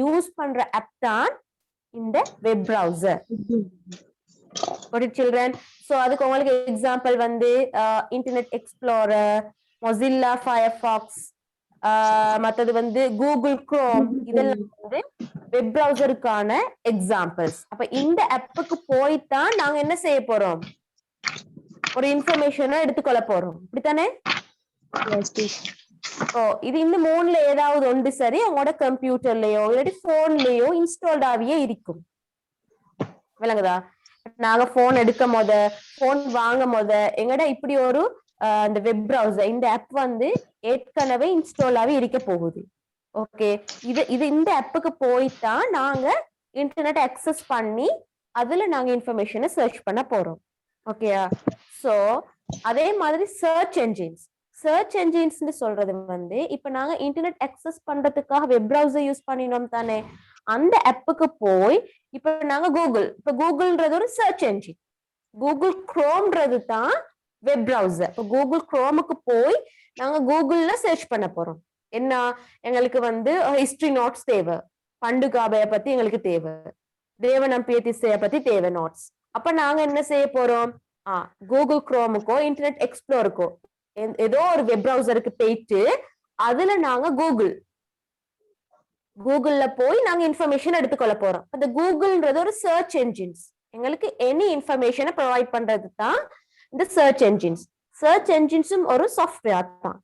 Use பண்ற app தான் இந்த web browser. Got it, children? So அதுக்கு உங்களுக்கு எக்ஸாம்பிள் வந்து இன்டர்நெட் எக்ஸ்ப்ளோரர், மொசில்லா ஃபயர்பாக்ஸ், மற்றது வந்து கூகுள் குரோம், இதெல்லாம் வந்து வெப் browserக்கான எக்ஸாம்பிள்ஸ். அப்ப இந்த ஆப்புக்கு போய்தான் நாங்க என்ன செய்ய போறோம், ஒரு இன்ஃபர்மேஷனை எடுத்துக்கொள்ள போறோம், இப்படித்தானே? இது இந்த மூணுல ஏதாவது ஒன்று சரி உங்களோட கம்ப்யூட்டர்லயோ இல்லாட்டி போன்லயோ இன்ஸ்டால்டாவே இருக்கும். விளங்குதா? நாங்க போன் எடுக்கும் போத, போன் வாங்கும் போத எங்கட இப்படி ஒரு இந்த வெப் browser இந்த ஆப் வந்து ஏற்கனவே இன்ஸ்டாலாவே இருக்க போகுது. ஓகே, இது இந்த ஆப்புக்கு போய்தான் நாங்க இன்டர்நெட் அக்சஸ் பண்ணி அதுல நாங்க இன்ஃபர்மேஷனை சர்ச் பண்ண போறோம். ஓகேயா? சோ அதே மாதிரி சர்ச் என்ஜின்ஸ் சொல்றது வந்து இப்ப நாங்க இன்டர்நெட் அக்சஸ் பண்றதுக்காக வெப் browser யூஸ் பண்ணினோம் தானே, அந்த ஆப்புக்கு போய் இப்ப நாங்க கூகுள்ன்றது ஒரு சர்ச் என்ஜின், கூகுள் குரோம்ன்றது தான் வெப் browser. இப்ப கூகுள் குரோமுக்கு போய் நாங்க கூகுள்ல சர்ச் பண்ண போறோம். என்ன, எங்களுக்கு வந்து ஹிஸ்டரி நோட்ஸ் தேவை, பண்டுகாபைய பத்தி எங்களுக்கு தேவை, தேவநம்பியதிசைய பத்தி தேவை நோட்ஸ். அப்ப நாங்க என்ன செய்ய போறோம், கூகுள் குரோமுக்கோ இன்டர்நெட் எக்ஸ்ப்ளோருக்கோ ஏதோ ஒரு வெப் browserக்கு போயிட்டு அதுல நாங்க கூகுள்ல போய் நாங்க இன்ஃபர்மேஷன் எடுத்துக்கொள்ள போறோம். அந்த கூகுள்ன்றது ஒரு சர்ச் என்ஜின்ஸ், எங்களுக்கு எனி இன்ஃபர்மேஷனை ப்ரொவைட் பண்றது தான் இந்த சர்ச் என்ஜின்ஸும் ஒரு சாஃப்ட்வேர் தான்.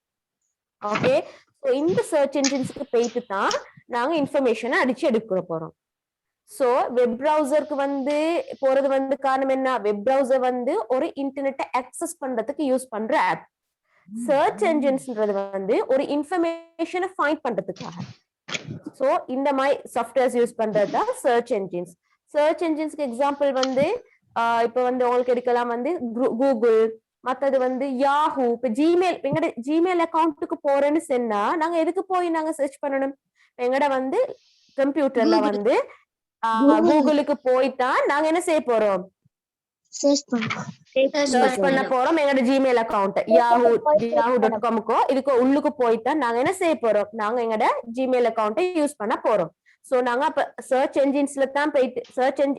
ஓகே, சோ இந்த சர்ச் என்ஜின்ஸ்க்கு போயிட்டு தான் நாங்க இன்ஃபர்மேஷனை அடிச்சு எடுக்க போறோம். சோ வெப் browserக்கு வந்து போறது வந்து காரணம் என்ன, வெப் browser வந்து ஒரு இன்டர்நெட்டை அக்சஸ் பண்றதுக்கு யூஸ் பண்ற ஆப். சர்ச் என்ஜின்ஸ்ன்றது வந்து ஒரு இன்ஃபர்மேஷனை ஃபைண்ட் பண்றதுக்காக. சோ இந்த மாதிரி சாஃப்ட்வேர்ஸ் யூஸ் பண்றது தான் சர்ச் என்ஜின்ஸ்க்கு எக்ஸாம்பிள் வந்து இப்ப வந்து உங்களுக்கு எடுக்கலாம் வந்து கூகுள், மத்தது வந்து யாஹூ. இப்ப ஜிமெயில், எங்கட ஜிமெயில் அக்கௌண்ட்டுக்கு போறேன்னு சொன்னா நாங்க எதுக்கு போய் நாங்க சர்ச் பண்ணணும், எங்கட வந்து கம்ப்யூட்டர்ல வந்து கூகுளுக்கு போய்தான் நாங்க என்ன செய்ய போறோம், சர்ச் பண்ண போறோம். எங்களோட ஜிமெயில் அக்கௌண்ட் yahoo.com-க்கோ இதுக்கு உள்ளுக்கு போய்தான் நாங்க என்ன செய்ய போறோம், நாங்க எங்களோட ஜிமெயில் அக்கௌண்ட்டை யூஸ் பண்ண போறோம். சோ நாங்க அப்ப சர்ச் என்ஜின்ஸ்ல தான் போயிட்டு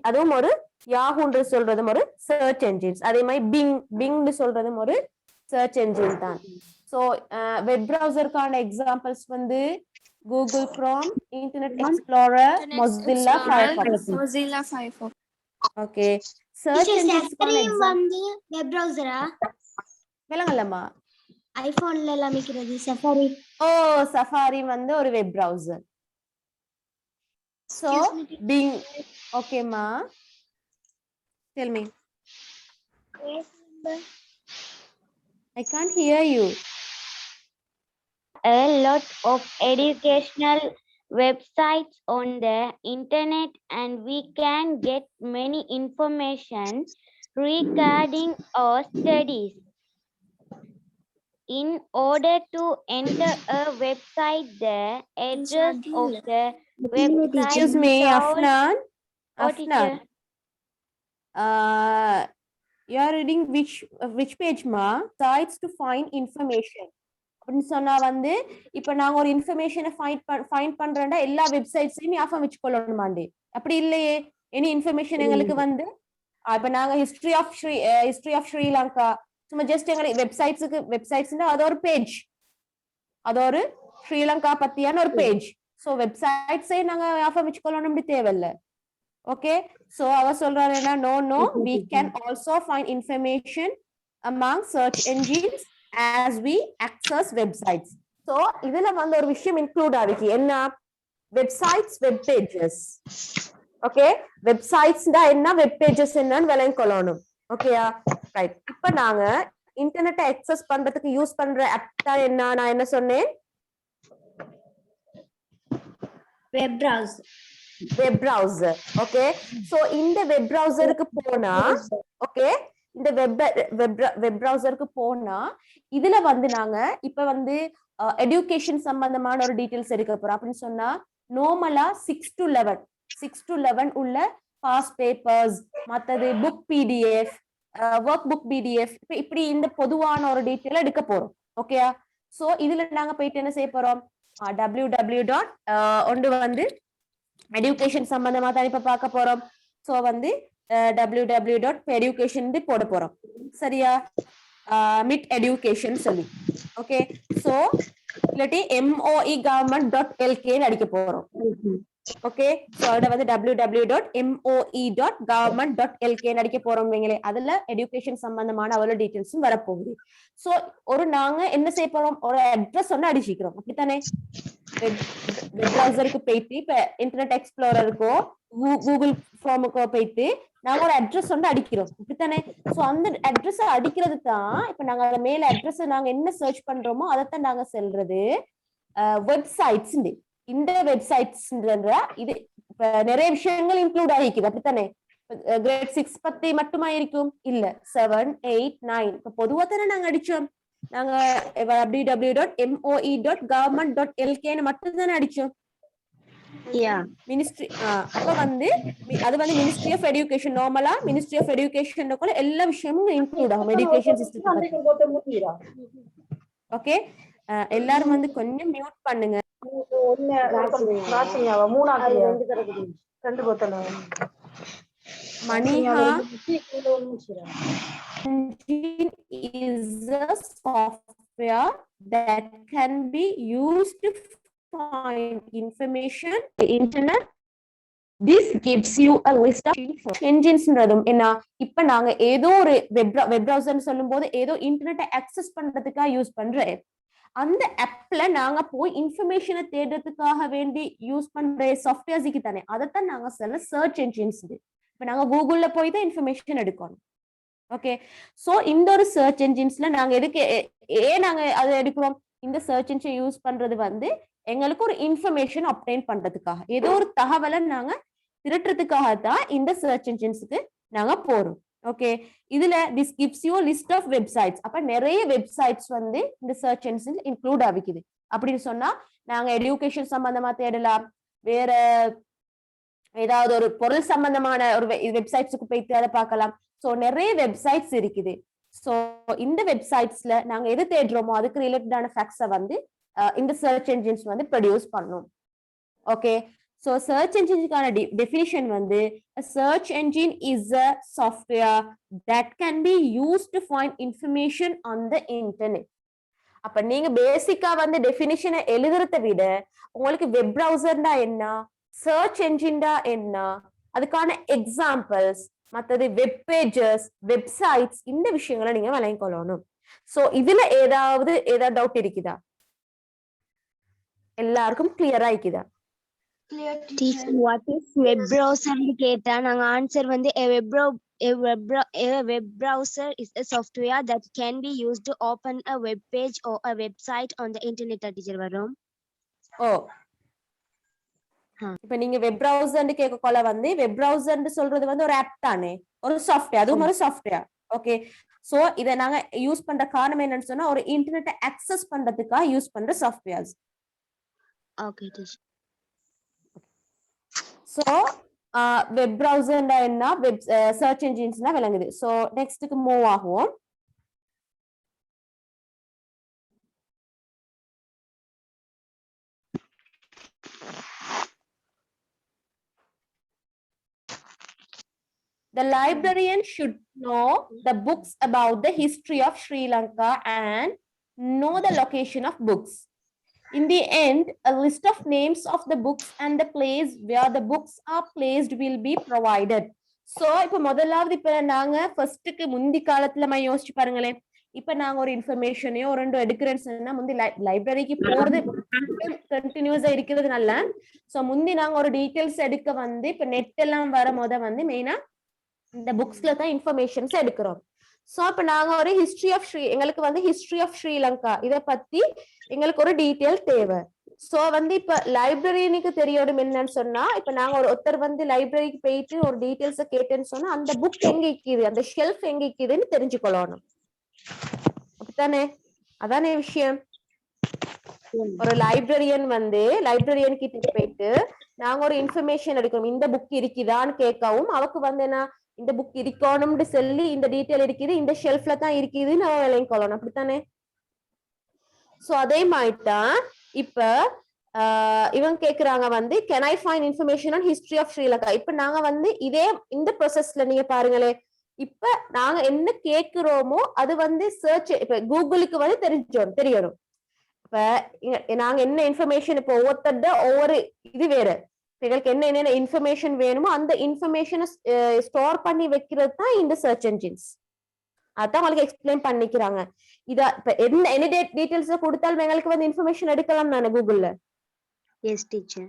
அதுவும் ஒரு யாஹூன்னு சொல்றதும் ஒரு சர்ச் என்ஜின்ஸ், அதே மாதிரி பிங்னு சொல்றதும் ஒரு சர்ச் என்ஜின் தான். சோ வெப் browserக்கான எக்ஸாம்பிள்ஸ் வந்து Google Chrome, Internet Explorer, Mozilla Firefox. Okay, search என்ஜின்ஸ்க்கான வந்து வெப் browser-ஆ விளங்கலமா? ஐபோன்ல எல்லாம் இருக்கிறது சஃபாரி. சஃபாரி வந்து ஒரு web browser. So Bing, okay ma, tell me. I can't hear you. A lot of educational websites on the internet and we can get many information regarding our studies. In order to enter a website, the address of the website. Excuse me, Afnan. You are reading which page ma? Sites to find information. அப்படின்னு சொன்னா வந்து இப்ப நாங்க ஒரு இன்ஃபர்மேஷனை find பண்றோம்னா எல்லா வெப்சைட்ஸையும் ஞாபகம் வச்சுக்கொள்ளணுமாண்டே, அப்படி இல்லையே. எனி இன்ஃபர்மேஷன் எங்களுக்கு வந்து இப்ப நாங்க ஹிஸ்டரி ஆஃப் ஸ்ரீலங்கா சும்மா ஜஸ்ட் எங்களுக்கு வெப்சைட்ஸ்னா அது ஒரு பேஜ், அது ஒரு ஸ்ரீலங்கா பத்தியான ஒரு பேஜ். சோ வெப்சைட்ஸே நாங்க ஞாபகம் வச்சுக்கொள்ளணும் அப்படி தேவையில்லை. ஓகே, சோ அவ சொல்றாரு என்ன, no we can also find information among search engines as we access websites. So இதுல வந்து ஒரு விஷயம் இன்க்ளூட் ஆகுது, என்ன, வெப்சைட்ஸ், வெப் பேஜஸ். ஓகே, வெப்சைட்ஸ்னா என்ன, வெப் பேஜஸ் என்னன்னு விளங்கி கொள்ளணும். ஓகேயா? ரைட். இப்ப நாங்க இன்டர்நெட்டை அக்சஸ் பண்றதுக்கு யூஸ் பண்ற ஆப் தான் என்ன, நான் என்ன சொன்னேன், வெப் browser. ஓகே, சோ இந்த வெப் browserக்கு போனா, ஓகே, இந்த வெப் browserக்கு போனா இதுல வந்து நாங்க இப்ப வந்து எஜுகேஷன் சம்பந்தமான ஒரு டீடைல்ஸ் எடுக்க போறோம். அப்படின்னு சொன்னா நார்மலா 6 to 11 உள்ள பாஸ் பேப்பர்ஸ், மத்தது book PDF, work book PDF, இப்படி இந்த பொதுவான ஒரு டீடைல் எடுக்க போறோம். ஓகேயா? சோ இதுல நாங்க போயிட்டு என்ன செய்ய போறோம், www. ஒன்று வந்து எடுகேஷன் சம்பந்தமா தான் இப்ப பார்க்க போறோம். சோ வந்து www.education போட போறோம். சரியா? மிட் எடுகேஷன் சொல்லி. ஓகே, சோ இல்லாட்டி moe.government.lk அடிக்க போறோம். ஓகே, சோ அத வந்து www.moe.government.lk அடிக்க போறோம். நீங்களே அதுல எடுகேஷன் சம்பந்தமான அவ்வளவு டீடைல்ஸும் வரப்போகுது. சோ நாங்க என்ன செய்ய போறோம், ஒரு அட்ரஸ் ஒன்னு அடிச்சிக்கிறோம். அப்படித்தானே? வெப் பிரவுசருக்கு போயிட்டு இப்ப இன்டர்நெட் எக்ஸ்ப்ளோரருக்கோ கூகுள் ஃபார்முக்கோ போயிட்டு நாங்க ஒரு அட்ரஸ் வந்து அடிக்கிறோம். அப்படித்தானே? சோ அந்த அட்ரஸ் அடிக்கிறது தான் இப்ப நாங்க அந்த மேல அட்ரஸ் நாங்க என்ன சர்ச் பண்றோமோ அதைத்தான் நாங்க செல்றது வெப்சைட்ஸ். இந்த வெப்சைட்ஸ் இது நிறைய விஷயங்கள் இன்க்ளூட் ஆகிக்குது. அப்படித்தானே? கிரேட் 6 பத்தி மட்டுமா இருக்கும்? இல்ல, 7, 8, 9 இப்ப பொதுவா தானே நாங்க அடிச்சோம். நாங்க www.moe.government.lk மட்டும் தானே அடிச்சோம். மினிஸ்ட்ரி அப்ப வந்து அது வந்து மினிஸ்ட்ரி ஆஃப் எடுகேஷன். நார்மலா மினிஸ்ட்ரி ஆஃப் எடுகேஷன் கூட எல்லா விஷயமும் இன்க்ளூட் ஆகும் எடுகேஷன் சிஸ்டம். ஓகே, எல்லாரும் வந்து கொஞ்சம் மியூட் பண்ணுங்க. Maniha engine is a software that can be used to find information on the internet. This gives you a list of engines. என்ன, இப்ப நாங்க ஏதோ ஒரு வெப் பிரவுசர்னு சொல்லும்போது ஏதோ இன்டர்நெட்டை அக்சஸ் பண்றதுக்காக யூஸ் பண்ற அந்த ஆப்ல நாங்க போய் இன்ஃபர்மேஷனை தேடுறதுக்காக வேண்டி யூஸ் பண்ற சாஃப்ட்வேர்ஸுக்கு தானே அதைத்தான் நாங்க சில சர்ச் என்ஜின்ஸ். இப்ப நாங்க கூகுள்ல போய் தான் இன்ஃபர்மேஷன் எடுக்கணும். ஓகே, சோ இந்த ஒரு சர்ச் என்ஜின்ஸ்ல நாங்க எதுக்கு நாங்க அதை எடுக்கிறோம்? இந்த சர்ச் என்ஜின் யூஸ் பண்றது வந்து எங்களுக்கு ஒரு இன்ஃபர்மேஷன் அப்டெயின் பண்றதுக்காக, ஏதோ ஒரு தகவலை நாங்க திரட்டுறதுக்காக தான் இந்த சர்ச் என்ஜின்ஸ்க்கு நாங்க போறோம். ஓகே, இதுல this gives you a list of websites. அப்ப நிறைய வெப்சைட்ஸ் வந்து இந்த சர்ச் என்ஜின் இன்க்ளூட் ஆகிக்குது. அப்படின்னு சொன்னா நாங்க எடுகேஷன் சம்பந்தமா தேடலாம், வேற ஏதாவது ஒரு பொருள் சம்பந்தமான ஒரு வெப்சைட்ஸுக்கு போயிட்டு அதை பார்க்கலாம். சோ நிறைய வெப்சைட்ஸ் இருக்குது. சோ இந்த வெப்சைட்ஸ்ல நாங்க எது தேடுறோமோ அதுக்கு ரிலேட்டடான ஃபேக்ட்ஸை வந்து இந்த சர்ச் என்ஜின்ஸ் வந்து ப்ரொடியூஸ் பண்ணும். ஓகே, so search engineக்கான definition வந்து a search engine is a software that can be used to find information on the internet. அப்ப நீங்க பேசிக்கா வந்து டெஃபினிஷனை எழுதுறதை விட உங்களுக்கு வெப் பிரவுசர்னா என்ன, சர்ச் என்ஜின்டா என்ன, அதுக்கான எக்ஸாம்பிள்ஸ், மற்றது வெப் பேஜஸ், வெப்சைட்ஸ், இந்த விஷயங்களை நீங்க விளங்கிக் கொள்ளணும். சோ இதுல ஏதாவது டவுட் இருக்குதா? எல்லாருக்கும் கிளியரா இருக்குதா? Teacher, what is web browser னு கேட்டா நாங்க ஆன்சர் வந்து a web browser is a software that can be used to open a web page or a website on the internet. Teacher வரும். ஓ, இப்ப நீங்க வெப் பிரவுசர்னு கேட்கல வந்து வெப் பிரவுசர்னு சொல்றது வந்து ஒரு ஆப் தானே, ஒரு சாஃப்ட்வேர், அதுவும் ஒரு சாஃப்ட்வேர். ஓகே, சோ இத நாங்க யூஸ் பண்ற காரணம் என்னன்னு சொன்னா ஒரு இன்டர்நெட்டை அக்சஸ் பண்றதுக்காக யூஸ் பண்ற softwares. Okay teacher. So web பிரவுசர்னா என்ன, வெப் சர்ச் என்ஜின்ஸ்னா விளங்குது. சோ நெக்ஸ்ட்க்கு மூவ் ஆகும். The librarian should know the books about the history of Sri Lanka and know the location of books. In the end, a list of names of the books and the place where the books are placed will be provided. So, இப்ப முதலாவது இப்ப நாங்க ஃபர்ஸ்ட்க்கு முந்தி காலத்துல யோசிச்சு பாருங்களேன். இப்ப நாங்க ஒரு இன்ஃபர்மேஷனையோ ஒரு ரெண்டு எடுக்கிறேன்னு முந்தி லைப்ரரிக்கு போறது கண்டினியூஸா இருக்கிறது நல்ல. சோ முந்தி நாங்க ஒரு டீடைல்ஸ் எடுக்க வந்து இப்ப நெட் எல்லாம் வர வந்து மெயினா இந்த புக்ஸ்ல தான் இன்ஃபர்மேஷன்ஸ் எடுக்கிறோம். சோ அப்ப நாங்க ஒரு எங்களுக்கு வந்து ஹிஸ்டரி ஆஃப் ஸ்ரீலங்கா இத பத்தி எங்களுக்கு ஒரு டீடைல் தேவை. சோ வந்து இப்ப லைப்ரரியனுக்கு தெரியணும் என்னன்னு சொன்னா, இப்ப நாங்க ஒருத்தர் வந்து லைப்ரரிக்கு போயிட்டு ஒரு டீடைல்ஸ கேட்டேன்னு சொன்னா அந்த புக் எங்க இருக்குது, அந்த ஷெல்ஃப் எங்க இருக்குதுன்னு தெரிஞ்சுக்கொள்ளணும். அப்படித்தானே? அதானே விஷயம். ஒரு லைப்ரரியன் வந்து லைப்ரரியன் கிட்ட போயிட்டு நாங்க ஒரு இன்ஃபர்மேஷன் எடுக்கணும், இந்த புக் இருக்குதான்னு கேட்கவும் அவக்கு வந்து என்ன இந்த புக் இருக்கணும்னு சொல்லி இந்த டீடைல் இருக்குது, இந்த ஷெல்ஃப்ல தான் இருக்குதுன்னு அவன் விளங்கி கொள்ளணும். அப்படித்தானே? சோ அதே மாதிரிதான் இப்ப இவங்க கேக்குறாங்க வந்து can I find information on history of Sri Lanka. இப்ப நாங்க வந்து இதே இந்த ப்ராசஸ்ல நீங்க பாருங்களே, இப்ப நாங்க என்ன கேக்குறோமோ அது வந்து சர்ச் இப்ப கூகுளுக்கு வந்து தெரியணும். இப்ப நாங்க என்ன இன்ஃபர்மேஷன் இப்போ ஒவ்வொரு இது வேற, எங்களுக்கு என்னென்ன இன்ஃபர்மேஷன் வேணுமோ அந்த இன்ஃபர்மேஷனை ஸ்டோர் பண்ணி வைக்கிறது தான் இந்த சர்ச் என்ஜின்ஸ். அதான் உங்களுக்கு எக்ஸ்பிளைன் பண்ணிக்கிறாங்க. இத இப்ப என்ன டீடைல்ஸ் கொடுத்தாலும் எங்களுக்கு வந்து இன்ஃபர்மேஷன் எடுக்கலாம் தானே கூகுள்ல. S teacher.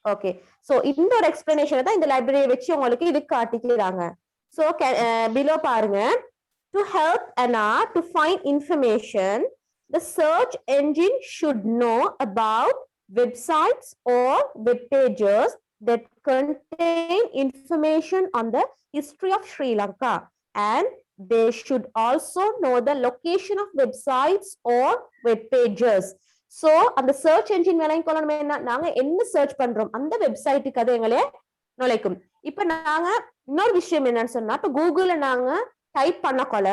ஓகே, சோ இந்த ஒரு எக்ஸ்பிளனேஷன் தான் இந்த லைப்ரரியை வச்சு உங்களுக்கு இது காட்டிக்கிறாங்க. சோ பிலோ பாருங்க, to help Anna to find information, the search engine should know about websites or web pages that contain information on the history of Sri Lanka, and they should also know the location of websites or web pages. So அந்த search engine விளங்கிக்கொள்ளணும். என்ன நாங்க என்ன search பண்றோம் அந்த வெப்சைட்டுக்கு அது எங்களே நுழைக்கும். இப்ப நாங்க இன்னொரு விஷயம் என்னன்னு சொன்னா, இப்ப கூகுள்ல நாங்க டைப் பண்ணக்கொள்ள,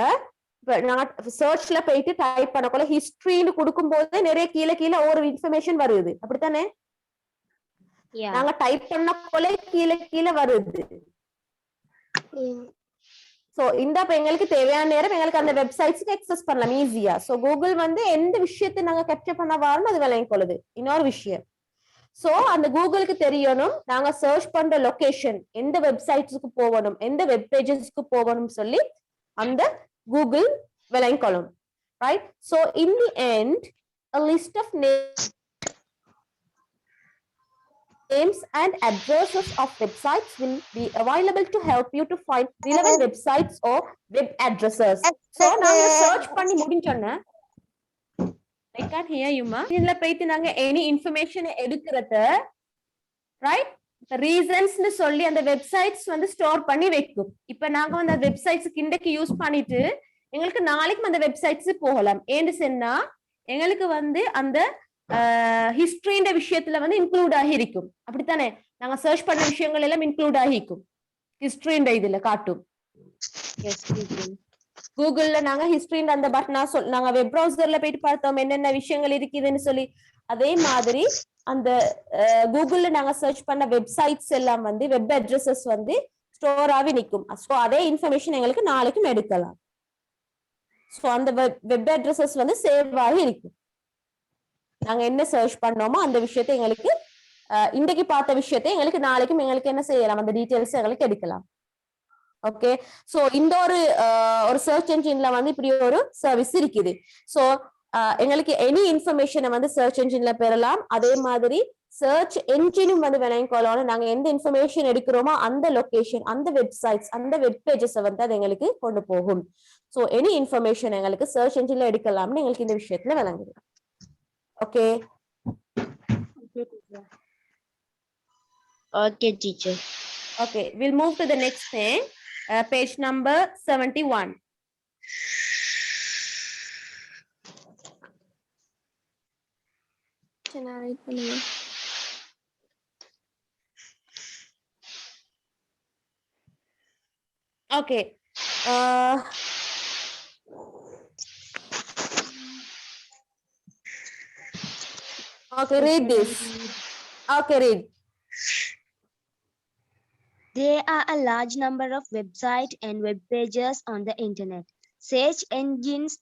இப்ப நாங்க சர்ச்ல போயிட்டு டைப் பண்ணக்கொள்ள ஹிஸ்டரின்னு கொடுக்கும் போது நிறைய கீழே ஒரு இன்ஃபர்மேஷன் வருது, அப்படித்தானே? நாங்க டைப் பண்ணக்கொள்ள கீழே வருது. சோ இந்த எங்களுக்கு தேவையான நேரம் எங்களுக்கு அந்த வெப்சைட்ஸ்க்கு அக்சஸ் பண்ணலாம் ஈஸியா. சோ கூகுள் வந்து எந்த விஷயத்தை நாங்க கேப்சர் பண்ண வரோம் அது விளங்கிக் கொள்ளுது. இன்னொரு விஷயம், சோ அந்த கூகுளுக்கு தெரியணும் நாங்க சர்ச் பண்ற லொகேஷன், எந்த வெப்சைட்ஸ்க்கு போகணும், எந்த வெப் பேஜஸ்க்கு போகணும் சொல்லி அந்த கூகுள் விளங்கிக் கொள்ளும். Right? So in the end a list of names and addresses of websites will be available to help you to find relevant websites or web addresses. So நாங்க search பண்ணி முடிஞ்சோன்னா, I can't hear you ma, இதுல போயிட்டு நாங்க any information எடுக்கிறத right ரீசன்ஸ்னு சொல்லி அந்த websites வந்து store பண்ணி வைக்கும். இப்ப நாங்க வந்து அந்த வெப்சைட்ஸ்க்கு இன்றைக்கு யூஸ் பண்ணிட்டு எங்களுக்கு நாளைக்கு அந்த வெப்சைட்ஸ் போகலாம். ஏன்னு சொன்னா எங்களுக்கு வந்து அந்த ஹிஸ்டரின்ற விஷயத்துல வந்து இன்க்ளூட் ஆகி இருக்கும், அப்படித்தானே? நாங்க சர்ச் பண்ண விஷயங்கள் எல்லாம் இன்க்ளூட் ஆகிக்கும் ஹிஸ்டரின்ற இதுல காட்டும். கூகுள்ல நாங்க ஹிஸ்டரின்ற அந்த பட்டனா நாங்க வெப் ப்ரௌசர்ல போயிட்டு பார்த்தோம் என்னென்ன விஷயங்கள் இருக்குதுன்னு சொல்லி, அதே மாதிரி அந்த கூகுள்ல நாங்க சர்ச் பண்ண வெப்சைட்ஸ் எல்லாம் வந்து வெப் அட்ரஸஸ் வந்து ஸ்டோர் ஆகி நிற்கும். சோ அதே இன்ஃபர்மேஷன் எங்களுக்கு நாளைக்கும் எடுக்கலாம். சோ அந்த வெப் அட்ரஸஸ் வந்து சேவ் ஆகி இருக்கும். நாங்க என்ன சர்ச் பண்ணோமோ அந்த விஷயத்தை எங்களுக்கு இன்றைக்கு பார்த்த விஷயத்தை எங்களுக்கு நாளைக்கும் எங்களுக்கு என்ன செய்யலாம், அந்த டீடைல்ஸ் எங்களுக்கு எடுக்கலாம். ஓகே, சோ இந்த ஒரு சர்ச் என்ஜின்ல வந்து இப்படி ஒரு சர்வீஸ் இருக்குது. சோ எங்களுக்கு எனி இன்ஃபர்மேஷனை வந்து சர்ச் என்ஜின்ல பெறலாம். அதே மாதிரி சர்ச் என்ஜினும் வந்து விளங்கிக்கொள்ளணும் நாங்க எந்த இன்ஃபர்மேஷன் எடுக்கிறோமோ அந்த லொகேஷன், அந்த வெப்சைட்ஸ், அந்த வெப் பேஜஸ் வந்து அது எங்களுக்கு கொண்டு போகும். சோ எனி இன்ஃபர்மேஷன் எங்களுக்கு சர்ச் என்ஜின்ல எடுக்கலாம்னு எங்களுக்கு இந்த விஷயத்துல விளங்குது. Okay. Okay, teacher. Okay, we'll move to the next thing. Page number 71. Can I write for you? Okay. Okay, read this. Okay, read. There are a large number of websites and web pages on the internet. Search engines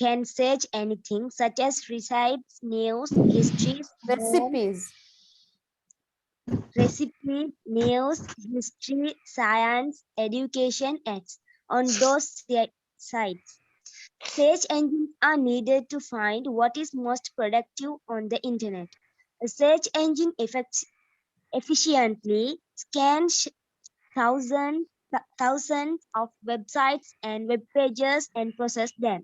can search anything such as recipes, news, histories, Recipes. news, history, science, education, ads on those sites. Search engines are needed to find what is most productive on the internet. A search engine efficiently scans thousands of websites and web pages and process them.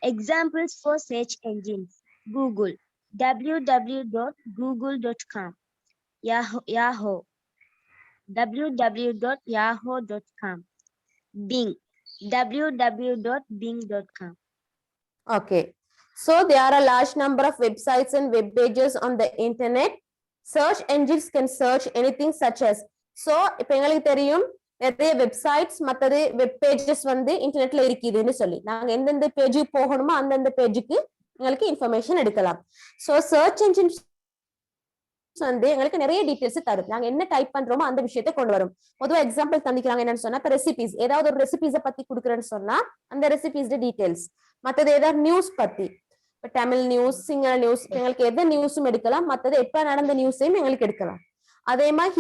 Examples for search engines: Google, www.google.com; Yahoo, www.yahoo.com; Bing, www.bing.com. Okay, so there are a large number of websites and web pages on the internet. Search engines can search anything such as, so இப்போ எங்களுக்கு தெரியும் நிறைய websites மற்றது web pages வந்து இன்டர்நெட்ல இருக்குதுன்னு சொல்லி நாங்க எந்தெந்த பேஜுக்கு போகணுமோ அந்தந்த பேஜுக்கு எங்களுக்கு இன்ஃபர்மேஷன் எடுக்கலாம். ஸோ சர்ச் என்ஜின்ஸ் வந்து எங்களுக்கு நிறைய டீடைல்ஸ் தரும். நாங்க என்ன டைப் பண்றோமோ அந்த விஷயத்தை கொண்டு வரும். பொதுவா எக்ஸாம்பிள் தந்திக்கிறாங்க என்னன்னு சொன்னா, இப்ப ரெசிபிஸ் ஏதாவது ஒரு ரெசிபிஸ பத்தி கொடுக்குறேன்னு சொன்னா அந்த ரெசிபிஸ் டீடைல்ஸ், மத்தது ஏதாவது நியூஸ் பத்தி, இப்ப தமிழ் நியூஸ், சிங்கள நியூஸ், எங்களுக்கு எந்த நியூஸும் எடுக்கலாம், மத்தது எப்ப நடந்த நியூஸையும் எங்களுக்கு எடுக்கலாம். அதே மாதிரி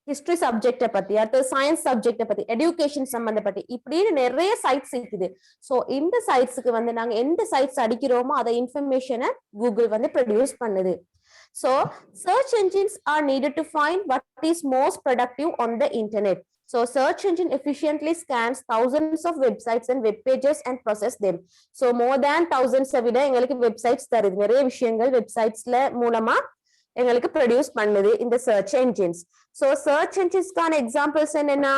ஹிஸ்டரி சப்ஜெக்ட பத்தி, அடுத்து சயின்ஸ் சப்ஜெக்ட பத்தி, எஜுகேஷன் சம்பந்தப்பட்டு இப்படின்னு நிறைய சைட்ஸ் இருக்குது. சோ இந்த சைட்ஸுக்கு வந்து நாங்க எந்த சைட்ஸ் அடிக்கிறோமோ அதை இன்ஃபர்மேஷனை கூகுள் வந்து ப்ரொடியூஸ் பண்ணுது. So search engines are needed to find what is most productive on the internet. So search engine efficiently scans thousands of websites and web pages and process them. So more than thousands விட எங்களுக்கு websites தருது. நிறைய விஷயங்கள் வெப்சைட்ஸ்ல மூலமா எங்களுக்கு produce பண்ணுது இந்த search engines. So search enginesக்கான எக்ஸாம்பிள்ஸ் என்னன்னா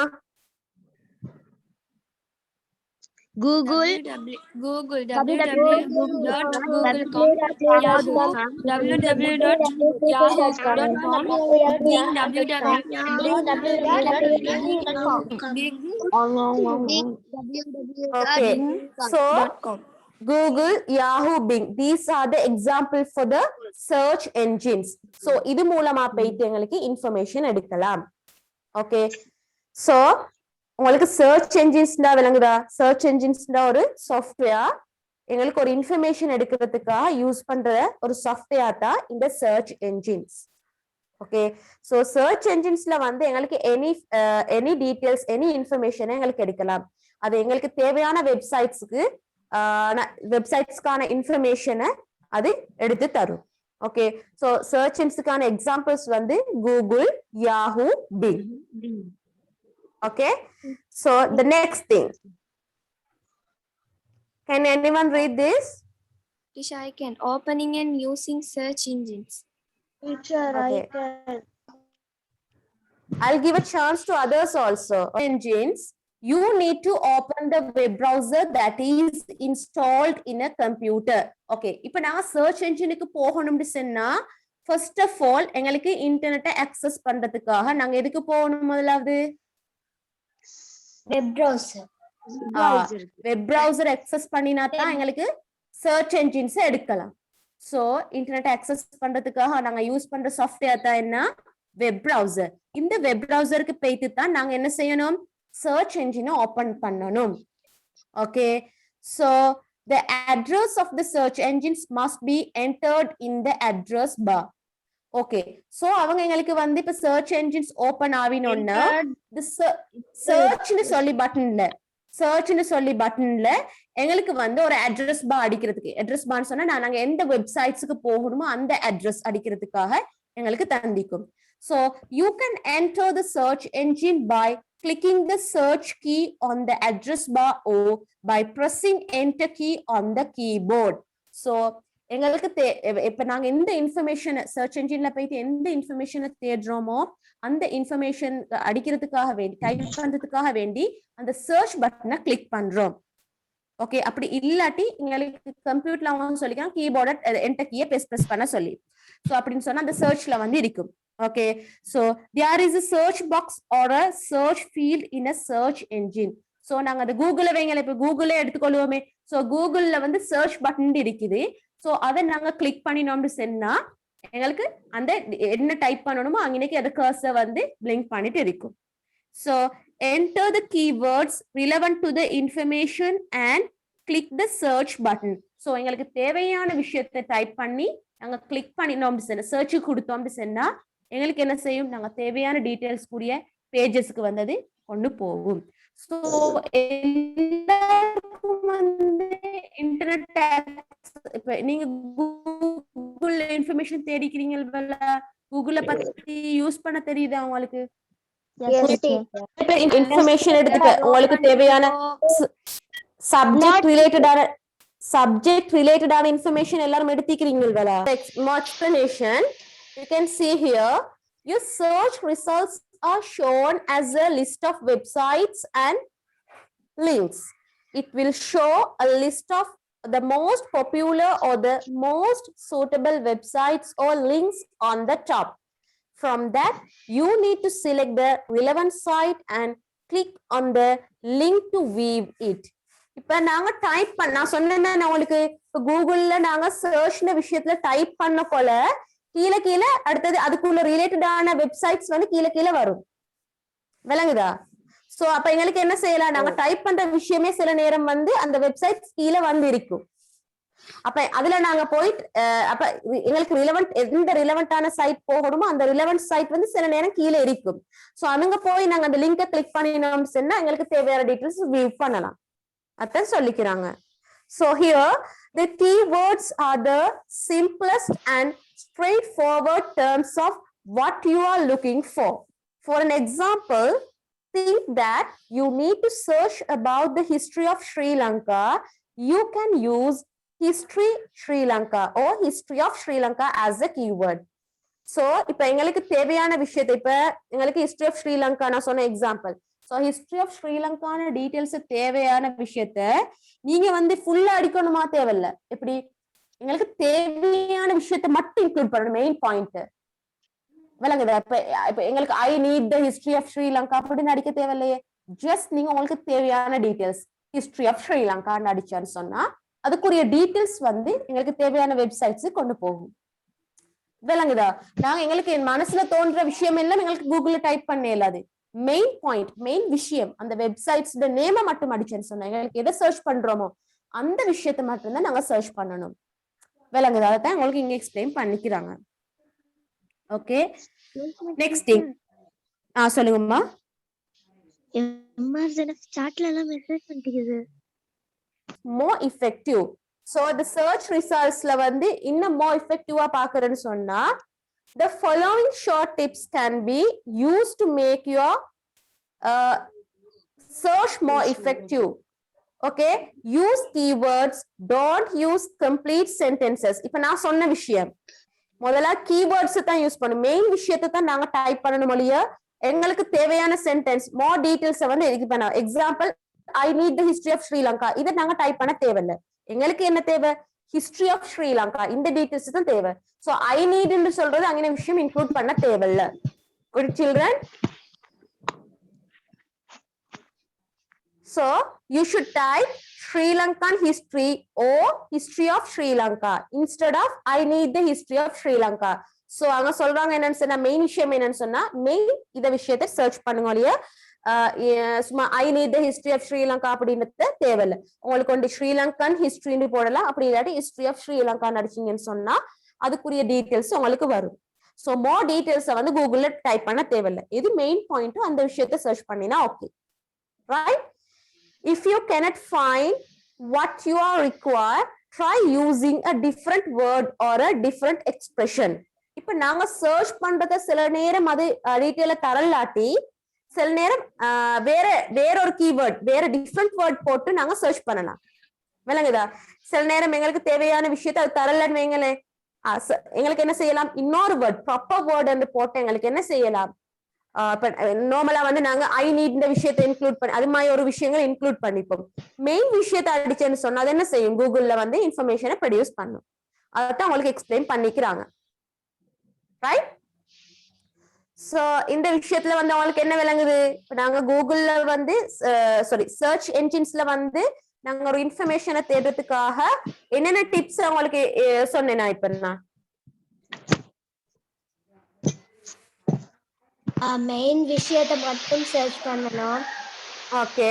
Google, www.google.com, Yahoo, www.yahoo.com, Bing, okay. So Google, Yahoo, Bing, these are the examples for the search engines. So இது மூலமா போயிட்டு எங்களுக்கு இன்ஃபர்மேஷன் எடுக்கலாம். ஓகே, சோ உங்களுக்கு சர்ச் என்ஜின்ஸ்னா விளங்குதா? சர்ச் என்ஜின்ஸ்னா ஒரு சாஃப்ட்வேர், எங்களுக்கு ஒரு இன்ஃபர்மேஷன் எடுக்கிறதுக்காக யூஸ் பண்ற ஒரு சாஃப்ட்வேர் தான் இந்த search engines. Okay, so search என்ஜின்ஸ்ல வந்து எங்களுக்கு எனி டீடைல்ஸ், எனி இன்ஃபர்மேஷனை எங்களுக்கு எடுக்கலாம். அது எங்களுக்கு தேவையான வெப்சைட்ஸ்க்கான இன்ஃபர்மேஷனை அது எடுத்து தரும். ஓகே, சோ சர்ச் என்ஜின்ஸ்க்கான எக்ஸாம்பிள்ஸ் வந்து Google, Yahoo, Bing. Okay, so the next thing, can anyone read this? Teacher, I can. Opening and using search engines. teacher, Okay. I can. I'll give a chance to others also. Engines, you need to open the web browser that is installed in a computer. Okay, இப்போ நான் search engine-க்கு போகணும்னு சொன்னா first of all எங்களுக்கு இன்டர்நெட்டை access பண்றதுக்காக நாங்க எதுக்கு போகணும்? முதலாவது Web browser. Web browser access பண்ணினா தான் எங்களுக்கு சர்ச் என்ஜின்ஸ் எடுக்கலாம். சோ இன்டர்நெட் access பண்றதுக்காக நாங்க யூஸ் பண்ற சாஃப்ட்வேர் தான் என்ன? Web browser. இந்த வெப் browserக்கு போயிட்டு தான் நாங்க என்ன செய்யணும்? சர்ச் என்ஜினை ஓபன் பண்ணணும். Okay, so the address of the search engines must be entered in the address bar. Okay, so அவங்க எங்களுக்கு வந்து இப்ப சர்ச் என்ஜின்ஸ் ஓபன் ஆவினோன்னா சர்ச்னு சொல்லி பட்டன்ல எங்களுக்கு வந்து ஒரு அட்ரஸ் பார் அடிக்கிறதுக்கு, அட்ரஸ் பார்னு சொன்னா நாங்க எந்த வெப்சைட்ஸ்க்கு போகணுமோ அந்த அட்ரஸ் அடிக்கிறதுக்காக எங்களுக்கு தந்திக்கும். So you can enter the search engine by clicking the search key on the address bar or by pressing enter key on the keyboard. So எங்களுக்கு இப்ப நாங்க எந்த இன்ஃபர்மேஷன் சர்ச் என்ஜின்ல போயிட்டு எந்த இன்ஃபர்மேஷனை தேடுறோமோ அந்த இன்ஃபர்மேஷன் அடிக்கிறதுக்காக வேண்டி, டைப் பண்றதுக்காக வேண்டி அந்த சர்ச் பட்டனை கிளிக் பண்றோம். ஓகே, அப்படி இல்லாட்டி எங்களுக்கு கம்ப்யூட்டர்ல அவங்க சொல்லிக்கலாம் கீபோர்ட என்டர் கீயை பிரஸ் பண்ண சொல்லி. சோ அப்படின்னு சொன்னா அந்த சர்ச்ல வந்து இருக்கும். Okay, so there is a search box or a search field in a search engine. So நாங்க அந்த கூகுள்ல வைங்கள, இப்ப கூகுளே எடுத்துக்கொள்வோமே. சோ கூகுள்ல வந்து சர்ச் பட்டன் இருக்குது. சோ அதை நாங்க கிளிக் பண்ணினோம்னு சொன்னா எங்களுக்கு அந்த என்ன டைப் பண்ணணுமோ அங்கனைக்கு அந்த கர்சர் வந்து பிளிங்க் பண்ணிட்டு இருக்கும். So enter the keywords relevant to the information and click the search button. So எங்களுக்கு தேவையான விஷயத்தை டைப் பண்ணி நாங்க கிளிக் பண்ணினோம்னு சொன்னா, சர்ச் கொடுத்தோம்னு சொன்னா எங்களுக்கு என்ன செய்யும்? நாங்க தேவையான டீடைல்ஸ் கூடிய பேஜஸ்க்கு வந்தது கொண்டு போகும். சோ எல்லாருக்கும் வந்து இன்டர்நெட் இப்ப நீங்க கூகுள் இன்ஃபர்மேஷன் தேடிக்கிறீங்கல்ல, கூகுள பத்தி யூஸ் பண்ண தெரியுதா உங்களுக்கு? இன்ஃபர்மேஷன் எடுத்துட்டு உங்களுக்கு தேவையான சப்ஜெக்ட் ரிலேட்டடான இன்ஃபர்மேஷன் எல்லாரும் எடுத்துக்கிறீங்கல்ல. explanation, you can see here your search results are shown as a list of websites and links. It will show a list of the most popular or the most suitable websites or links on the top. From that, you need to select the relevant site and click on the link to view it. இப்ப நாங்க type பண்ண நான் சொன்னேன்னா உங்களுக்கு இப்ப கூகுள்ல நாங்க சர்ச்ன விஷயத்துல டைப் பண்ண போல கீழே கீழே அடுத்தது அதுக்குள்ள ரிலேட்டடான வெப்சைட்ஸ் வந்து கீழே கீழே வரும். விளங்குதா? சோ அப்ப எங்களுக்கு என்ன செய்யலாம், நாங்க டைப் பண்ற விஷயமே சில நேரம் வந்து அந்த வெப்சைட்ஸ் கீழே வந்து இருக்கும். அப்ப அதுல நாங்க போயிட்டு அப்ப எங்களுக்கு எந்த ரிலவெண்டான சைட் போகணுமோ அந்த ரிலவெண்ட் சைட் வந்து சில நேரம் கீழே இருக்கும். சோ அங்க போய் நாங்க அந்த லிங்கை கிளிக் பண்ணினோம் சொன்னா எங்களுக்கு தேவையான டீடைல்ஸ் வியூ பண்ணலாம். அதான் சொல்லிக்கிறாங்க. So here the keywords are the simplest and straightforward terms of what you are looking for. For an example, think that you need to search about the history of Sri Lanka. You can use history Sri Lanka or history of Sri Lanka as a keyword. So இப்ப எங்களுக்கு தேவையான விஷயத்தை இப்ப எங்களுக்கு history of Sri Lanka நான் சொன்ன example. So history of Sri Lanka details தேவையான விஷயத்த நீங்க வந்து ஃபுல்லா அடிக்கணுமா தேவையில்ல. எப்படி எங்களுக்கு தேவையான விஷயத்த மட்டும் இன்க்ளூட் பண்ணணும், மெயின் பாயிண்ட். விளங்குதா? இப்ப எங்களுக்கு I need the history of Sri Lanka அப்படின்னு அடிக்க தேவையில்லையே. ஜஸ்ட் நீங்க உங்களுக்கு தேவையான டீடைல்ஸ் ஹிஸ்டரி ஆஃப் ஸ்ரீலங்கான்னு அடிச்சான்னு சொன்னா அதுக்குரிய டீடைல்ஸ் வந்து எங்களுக்கு தேவையான வெப்சைட்ஸ் கொண்டு போகும். விளங்குதா? நாங்க எங்களுக்கு என் மனசுல தோன்ற விஷயம் எல்லாம் எங்களுக்கு கூகுள்ல டைப் பண்ண இயலாது. மெயின் பாயிண்ட், மெயின் விஷயம், அந்த வெப்சைட்ஸ் நேம மட்டும் அடிச்சேன்னு சொன்னா எங்களுக்கு எதை சர்ச் பண்றோமோ அந்த விஷயத்தை மட்டும்தான் நாங்க சர்ச் பண்ணணும். விளங்குதா? அதான் உங்களுக்கு இங்க எக்ஸ்பிளைன் பண்ணிக்கிறாங்க. Okay, next thing. சொல்லுங்கம்மா. சாட்ல எல்லாம் மெசேஜ் பண்ணிக்குது. more effective. So the search resultsல வந்து இன்னும் more effectiveா பாக்குறேன்னு சொன்னா the following short tips can be used to make your search more effective. Okay, use keywords, don't use complete sentences. இப்ப நான் சொன்ன விஷயம் முதல்ல கீவேர்ட்ஸ் தான் யூஸ் பண்ணணும், மெயின் விஷயத்தை தான் நாங்க டைப் பண்ணணும் ஒழிய எங்களுக்கு தேவையான சென்டென்ஸ் மோர் டீடைல்ஸ் வந்து எதுக்கு பண்ண. Example, I need the history of Sri Lanka, இதை நாங்க டைப் பண்ண தேவையில்லை. எங்களுக்கு என்ன தேவை, ஹிஸ்டரி ஆஃப் ஸ்ரீலங்கா, இந்த டீடைல்ஸ் தான் தேவை. சோ ஐ நீட்னு சொல்றது அங்கே விஷயம் இன்க்ளூட் பண்ண தேவையில்லை. ஒரு children, so you should type Sri Lankan history or history of Sri Lanka instead of I need the history of Sri Lanka. So அவங்க சொல்றாங்க என்னன்னு சொன்னா மெயின் விஷயம் என்னன்னு சொன்னா மெயின் இத விஷயத்தை சர்ச் பண்ணுங்க இல்லையா. சும்மா I need the history of Sri Lanka அப்படின்றது தேவையில்லை. உங்களுக்கு வந்து ஸ்ரீலங்கன் ஹிஸ்டரின்னு போடலாம், அப்படி இல்லாட்டி ஹிஸ்டரி ஆஃப் ஸ்ரீலங்கா அடிச்சீங்கன்னு சொன்னா அதுக்குரிய டீடைல்ஸ் உங்களுக்கு வரும். ஸோ மோர் டீடைல்ஸை வந்து கூகுள்ல டைப் பண்ண தேவையில்லை. எது மெயின் பாயிண்ட்டோ அந்த விஷயத்த சர்ச் பண்ணினா okay, right? If you cannot find what you are required, try using a different word or a different expression. இப்ப நாங்க சர்ச் பண்றத சில நேரம் அது டீடைல தரலாட்டி சில நேரம் வேற ஒரு கீவேர்ட் வேற டிஃப்ரெண்ட் வேர்ட் போட்டு நாங்க சர்ச் பண்ணலாம். விளங்குதா? சில நேரம் எங்களுக்கு தேவையான விஷயத்த அது தரலன்னு வைங்களேன், எங்களுக்கு என்ன செய்யலாம், இன்னொரு வேர்ட் ப்ராப்பர் வேர்ட் என்று போட்டு எங்களுக்கு என்ன செய்யலாம், நார்மலா வந்து நாங்க ஐ நீட் இந்த விஷயத்தை இன்க்ளூட் பண்ணி அது மாதிரி ஒரு விஷயங்களை இன்க்ளூட் பண்ணிப்போம். மெயின் விஷயத்தை அடிச்சேன்னு சொன்னா அது என்ன செய்யும், கூகுள்ல வந்து இன்ஃபர்மேஷனை ப்ரொடியூஸ் பண்ணும். அதான் உங்களுக்கு எக்ஸ்பிளைன் பண்ணிக்கிறாங்க, ரைட்? சோ இந்த விஷயத்துல வந்து அவங்களுக்கு என்ன விளங்குது, நாங்க கூகுள்ல வந்து சர்ச் என்ஜின்ஸ்ல வந்து நாங்க ஒரு இன்ஃபர்மேஷனை தேடுறதுக்காக என்னென்ன டிப்ஸ் அவங்களுக்கு சொன்னேன்னா இப்ப நான் மெயின் விஷயத்தை மட்டும் சர்ச் பண்ணணும். ஓகே,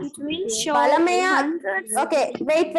It will show பழமையா. hundreds. Okay, wait